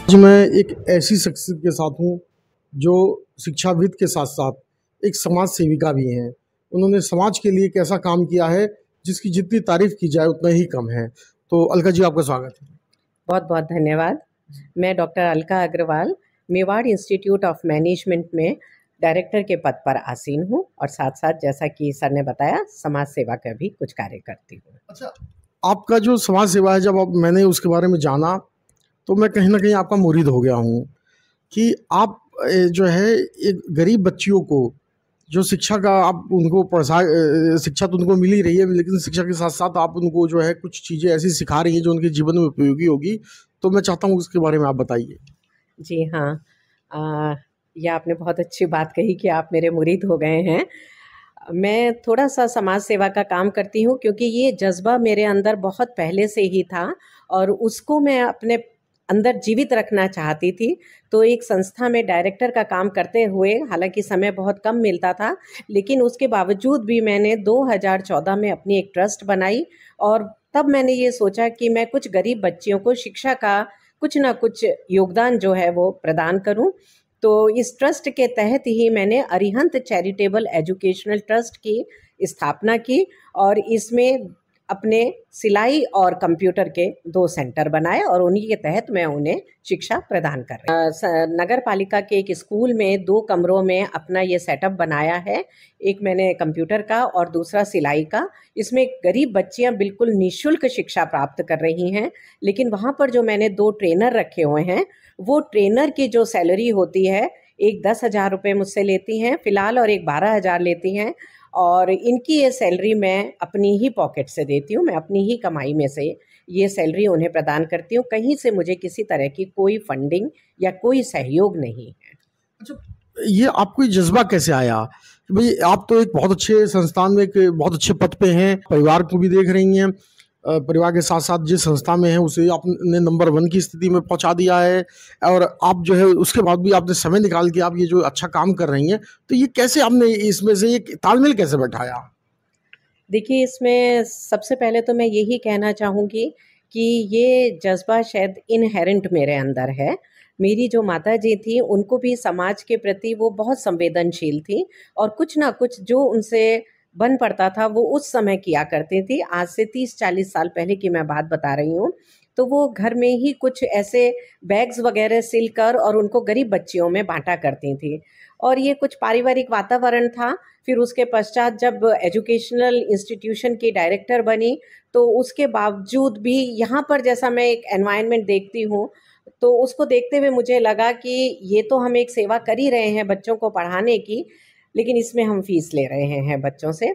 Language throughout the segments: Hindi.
आज मैं एक ऐसी शख्सियत के साथ हूँ जो शिक्षाविद के साथ साथ एक समाज सेविका भी हैं। उन्होंने समाज के लिए एक ऐसा काम किया है जिसकी जितनी तारीफ की जाए उतना ही कम है। तो अलका जी, आपका स्वागत है। बहुत बहुत धन्यवाद। मैं doctor Alka Agrawal Mewar institute of management में डायरेक्टर के पद पर आसीन हूँ और साथ साथ जैसा कि सर ने बताया समाज सेवा का भी कुछ कार्य करती हूँ। अच्छा, आपका जो समाज सेवा है, जब मैंने उसके बारे में जाना तो मैं कहीं ना कहीं आपका मुरीद हो गया हूँ कि आप जो है एक गरीब बच्चियों को जो शिक्षा का आप उनको शिक्षा तो उनको मिल ही रही है, लेकिन शिक्षा के साथ साथ आप उनको जो है कुछ चीज़ें ऐसी सिखा रही हैं जो उनके जीवन में उपयोगी होगी। तो मैं चाहता हूँ उसके बारे में आप बताइए। जी हाँ, यह आपने बहुत अच्छी बात कही कि आप मेरे मुरीद हो गए हैं। मैं थोड़ा सा समाज सेवा का काम करती हूँ क्योंकि ये जज्बा मेरे अंदर बहुत पहले से ही था और उसको मैं अपने अंदर जीवित रखना चाहती थी। तो एक संस्था में डायरेक्टर का काम करते हुए, हालांकि समय बहुत कम मिलता था, लेकिन उसके बावजूद भी मैंने 2014 में अपनी एक ट्रस्ट बनाई और तब मैंने ये सोचा कि मैं कुछ गरीब बच्चियों को शिक्षा का कुछ ना कुछ योगदान जो है वो प्रदान करूं। तो इस ट्रस्ट के तहत ही मैंने अरिहंत चैरिटेबल एजुकेशनल ट्रस्ट की स्थापना की और इसमें अपने सिलाई और कंप्यूटर के 2 सेंटर बनाए और उन्हीं के तहत मैं उन्हें शिक्षा प्रदान कर रही हूँ। नगर पालिका के एक स्कूल में 2 कमरों में अपना ये सेटअप बनाया है। एक मैंने कंप्यूटर का और दूसरा सिलाई का। इसमें गरीब बच्चियां बिल्कुल निःशुल्क शिक्षा प्राप्त कर रही हैं, लेकिन वहाँ पर जो मैंने 2 ट्रेनर रखे हुए हैं, वो ट्रेनर की जो सैलरी होती है, एक 10,000 रुपये मुझसे लेती हैं फ़िलहाल और एक 12,000 लेती हैं और इनकी ये सैलरी मैं अपनी ही पॉकेट से देती हूँ। मैं अपनी ही कमाई में से ये सैलरी उन्हें प्रदान करती हूँ। कहीं से मुझे किसी तरह की कोई फंडिंग या कोई सहयोग नहीं है। अच्छा, ये आपको ये जज्बा कैसे आया कि भाई आप तो एक बहुत अच्छे संस्थान में, एक बहुत अच्छे पद पे हैं, परिवार को भी देख रही हैं, परिवार के साथ साथ जिस संस्था में है उसे आपने नंबर 1 की स्थिति में पहुंचा दिया है, और आप जो है उसके बाद भी आपने समय निकाल के आप ये जो अच्छा काम कर रही हैं, तो ये कैसे आपने इसमें से ये तालमेल कैसे बैठाया? देखिए, इसमें सबसे पहले तो मैं यही कहना चाहूँगी कि ये जज़्बा शायद इनहेरेंट मेरे अंदर है। मेरी जो माताजी थीं, उनको भी समाज के प्रति वो बहुत संवेदनशील थीं और कुछ ना कुछ जो उनसे बन पड़ता था, वो उस समय किया करती थीं। आज से 30-40 साल पहले की मैं बात बता रही हूँ। तो वो घर में ही कुछ ऐसे बैग्स वग़ैरह सिल कर और उनको गरीब बच्चियों में बाँटा करती थीं और ये कुछ पारिवारिक वातावरण था। फिर उसके पश्चात जब एजुकेशनल इंस्टीट्यूशन की डायरेक्टर बनी, तो उसके बावजूद भी यहाँ पर जैसा मैं एक एनवायरनमेंट देखती हूँ, तो उसको देखते हुए मुझे लगा कि ये तो हम एक सेवा कर ही रहे हैं बच्चों को पढ़ाने की, लेकिन इसमें हम फ़ीस ले रहे हैं बच्चों से।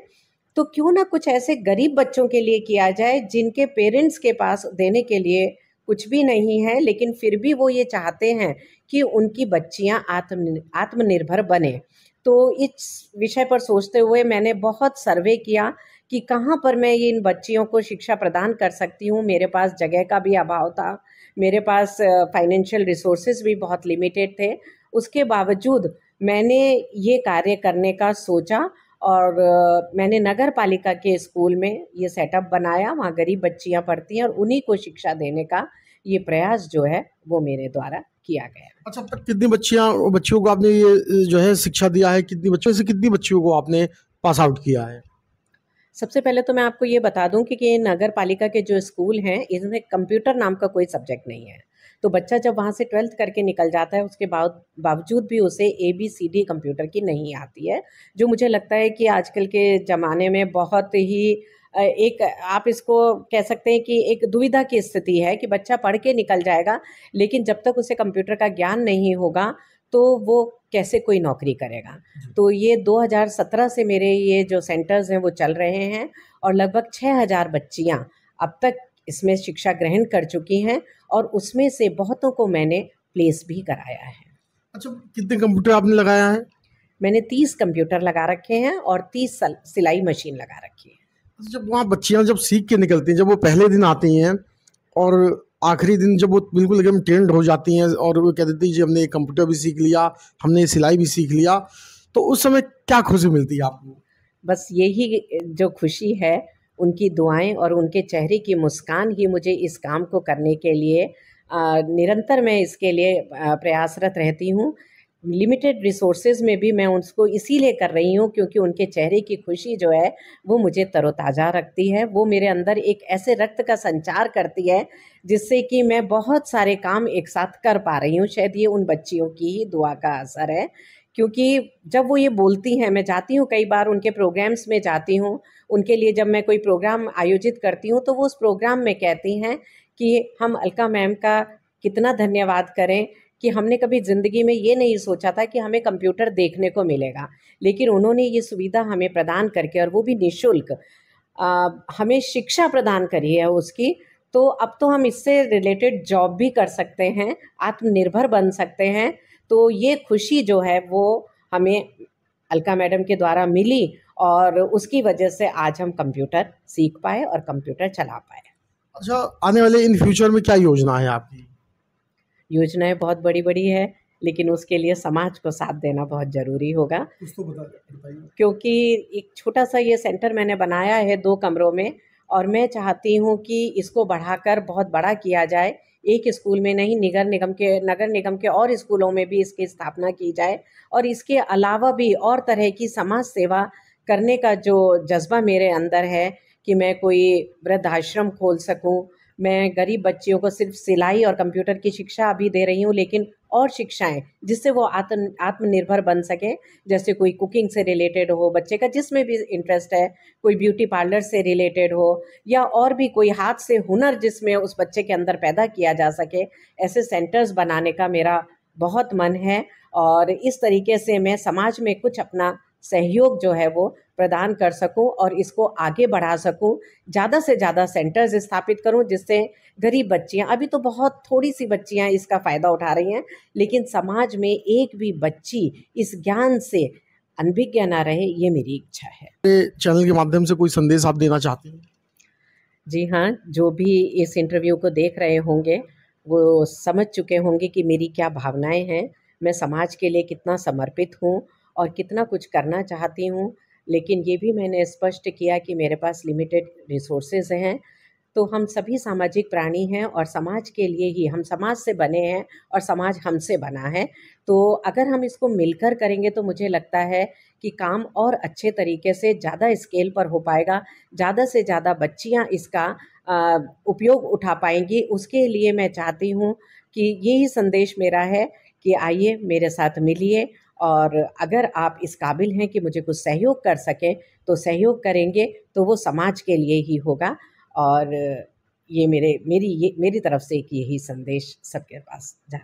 तो क्यों ना कुछ ऐसे गरीब बच्चों के लिए किया जाए, जिनके पेरेंट्स के पास देने के लिए कुछ भी नहीं है, लेकिन फिर भी वो ये चाहते हैं कि उनकी बच्चियाँ आत्मनिर्भर बनें। तो इस विषय पर सोचते हुए मैंने बहुत सर्वे किया कि कहाँ पर मैं इन बच्चियों को शिक्षा प्रदान कर सकती हूँ। मेरे पास जगह का भी अभाव था, मेरे पास फाइनेंशियल रिसोर्सेज भी बहुत लिमिटेड थे। उसके बावजूद मैंने ये कार्य करने का सोचा और मैंने नगर पालिका के स्कूल में ये सेटअप बनाया। वहाँ गरीब बच्चियाँ पढ़ती हैं और उन्हीं को शिक्षा देने का ये प्रयास जो है वो मेरे द्वारा किया गया। अच्छा, अब तक कितनी बच्चियों को आपने ये जो है शिक्षा दिया है? कितनी बच्चों से कितनी बच्चियों को आपने पास आउट किया है? सबसे पहले तो मैं आपको ये बता दूं कि नगर पालिका के जो स्कूल हैं, इसमें कंप्यूटर नाम का कोई सब्जेक्ट नहीं है। तो बच्चा जब वहाँ से 12th करके निकल जाता है, उसके बावजूद भी उसे ABCD कंप्यूटर की नहीं आती है, जो मुझे लगता है कि आजकल के ज़माने में बहुत ही एक आप इसको कह सकते हैं कि एक दुविधा की स्थिति है कि बच्चा पढ़ के निकल जाएगा, लेकिन जब तक उसे कंप्यूटर का ज्ञान नहीं होगा, तो वो कैसे कोई नौकरी करेगा। तो ये 2017 से मेरे ये जो सेंटर्स हैं वो चल रहे हैं और लगभग 6,000 बच्चियाँ अब तक इसमें शिक्षा ग्रहण कर चुकी हैं और उसमें से बहुतों को मैंने प्लेस भी कराया है। अच्छा, कितने कंप्यूटर आपने लगाया है? मैंने 30 कंप्यूटर लगा रखे हैं और 30 सिलाई मशीन लगा रखी है। अच्छा, जब वहाँ बच्चियाँ जब सीख के निकलती हैं, जब वो पहले दिन आती हैं और आखिरी दिन जब वो बिल्कुल एकदम ट्रेंड हो जाती हैं और वो कह देती हैं जी हमने कंप्यूटर भी सीख लिया, हमने सिलाई भी सीख लिया, तो उस समय क्या खुशी मिलती है आपको? बस यही जो खुशी है, उनकी दुआएं और उनके चेहरे की मुस्कान ही मुझे इस काम को करने के लिए निरंतर मैं इसके लिए प्रयासरत रहती हूँ। लिमिटेड रिसोर्सेज में भी मैं उसको इसीलिए कर रही हूँ क्योंकि उनके चेहरे की खुशी जो है वो मुझे तरोताज़ा रखती है, वो मेरे अंदर एक ऐसे रक्त का संचार करती है जिससे कि मैं बहुत सारे काम एक साथ कर पा रही हूँ। शायद ये उन बच्चियों की ही दुआ का असर है, क्योंकि जब वो ये बोलती हैं, मैं जाती हूँ कई बार उनके प्रोग्राम्स में जाती हूँ, उनके लिए जब मैं कोई प्रोग्राम आयोजित करती हूँ तो वो उस प्रोग्राम में कहती हैं कि हम अलका मैम का कितना धन्यवाद करें कि हमने कभी ज़िंदगी में ये नहीं सोचा था कि हमें कंप्यूटर देखने को मिलेगा, लेकिन उन्होंने ये सुविधा हमें प्रदान करके, और वो भी निःशुल्क, हमें शिक्षा प्रदान करी है उसकी। तो अब तो हम इससे रिलेटेड जॉब भी कर सकते हैं, आत्मनिर्भर बन सकते हैं। तो ये खुशी जो है वो हमें अलका मैडम के द्वारा मिली और उसकी वजह से आज हम कंप्यूटर सीख पाए और कंप्यूटर चला पाए। अच्छा, आने वाले इन फ्यूचर में क्या योजना है आपकी? योजनाएं बहुत बड़ी बड़ी है, लेकिन उसके लिए समाज को साथ देना बहुत ज़रूरी होगा, कुछ तो बताइए। क्योंकि एक छोटा सा ये सेंटर मैंने बनाया है 2 कमरों में, और मैं चाहती हूँ कि इसको बढ़ाकर बहुत बड़ा किया जाए। एक स्कूल में नहीं, नगर निगम के और स्कूलों में भी इसकी स्थापना की जाए, और इसके अलावा भी और तरह की समाज सेवा करने का जो जज़्बा मेरे अंदर है कि मैं कोई वृद्धाश्रम खोल सकूँ। मैं गरीब बच्चियों को सिर्फ सिलाई और कंप्यूटर की शिक्षा अभी दे रही हूँ, लेकिन और शिक्षाएँ जिससे वो आत्मनिर्भर बन सकें, जैसे कोई कुकिंग से रिलेटेड हो, बच्चे का जिसमें भी इंटरेस्ट है, कोई ब्यूटी पार्लर से रिलेटेड हो, या और भी कोई हाथ से हुनर जिसमें उस बच्चे के अंदर पैदा किया जा सके, ऐसे सेंटर्स बनाने का मेरा बहुत मन है। और इस तरीके से मैं समाज में कुछ अपना सहयोग जो है वो प्रदान कर सकूं और इसको आगे बढ़ा सकूं, ज़्यादा से ज़्यादा सेंटर्स स्थापित करूं जिससे गरीब बच्चियां, अभी तो बहुत थोड़ी सी बच्चियां इसका फ़ायदा उठा रही हैं, लेकिन समाज में एक भी बच्ची इस ज्ञान से अनभिज्ञ ना रहे, ये मेरी इच्छा है। चैनल के माध्यम से कोई संदेश आप देना चाहते हैं? जी हाँ, जो भी इस इंटरव्यू को देख रहे होंगे वो समझ चुके होंगे कि मेरी क्या भावनाएं हैं, मैं समाज के लिए कितना समर्पित हूँ और कितना कुछ करना चाहती हूँ। लेकिन ये भी मैंने स्पष्ट किया कि मेरे पास लिमिटेड रिसोर्सेज हैं। तो हम सभी सामाजिक प्राणी हैं और समाज के लिए ही, हम समाज से बने हैं और समाज हमसे बना है। तो अगर हम इसको मिलकर करेंगे तो मुझे लगता है कि काम और अच्छे तरीके से ज़्यादा स्केल पर हो पाएगा, ज़्यादा से ज़्यादा बच्चियाँ इसका उपयोग उठा पाएंगी। उसके लिए मैं चाहती हूँ कि यही संदेश मेरा है कि आइए मेरे साथ मिलिए, और अगर आप इस काबिल हैं कि मुझे कुछ सहयोग कर सकें तो सहयोग करेंगे, तो वो समाज के लिए ही होगा। और ये मेरी तरफ से एक यही संदेश सबके पास जा